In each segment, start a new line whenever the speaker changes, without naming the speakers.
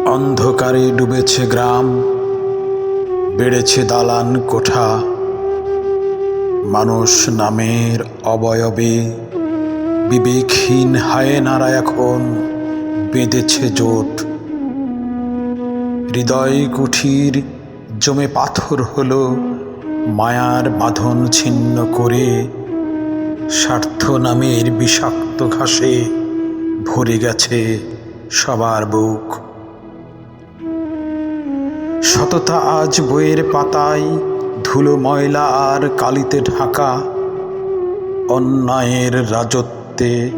অন্ধকারে ডুবেছে গ্রাম, বেড়েছে দালান কোঠা। মানুষ নামের অবয়বে বিবেকহীন হায়েনারা এখন বেঁধেছে জোট। হৃদয় কুঠির জমে পাথর হলো, মায়ার বাঁধন ছিন্ন করে স্বার্থ নামের বিষাক্ত ঘাসে ভরে গেছে সবার বুক। সততা আজ বইয়ের পাতায় ধুলো ময়লা আর কালিতে ঢাকা। অন্যায়ের রাজত্বে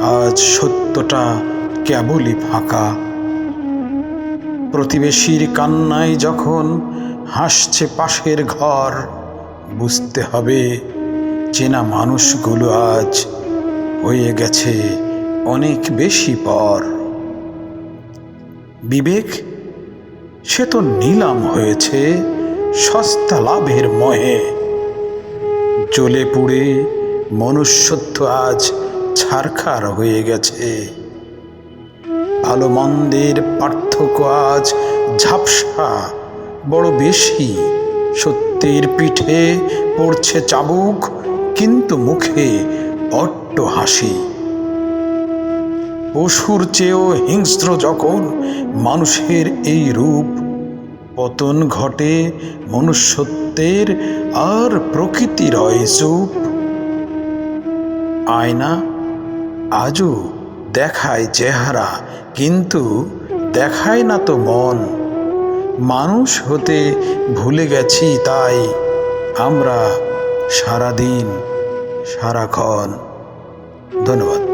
আজ সত্যটা কেবলই ফাঁকা। প্রতিবেশীর কান্নায় যখন হাসছে পাশের ঘর, বুঝতে হবে চেনা মানুষগুলো আজ হয়ে গেছে অনেক বেশি পর। বিবেক সে তো নিলাম হয়েছে সস্তা লাভের মোহে। জ্বলে পুড়ে মনুষ্যত্ব আজ ছারখার হয়ে গেছে। ভালো মন্দের পার্থক্য আজ ঝাপসা বড় বেশি। সত্যের পিঠে পড়ছে চাবুক, কিন্তু মুখে অট্ট হাসি। পশুর চেয়েও হিংস্র যখন মানুষের এই রূপ, পতন ঘটে মনুষ্যত্বের আর প্রকৃতির হয় চুপ। আয়না আজও দেখায় চেহারা, কিন্তু দেখায় না তো মন। মানুষ হতে ভুলে গেছি তাই আমরা সারাদিন সারাক্ষণ। ধন্যবাদ।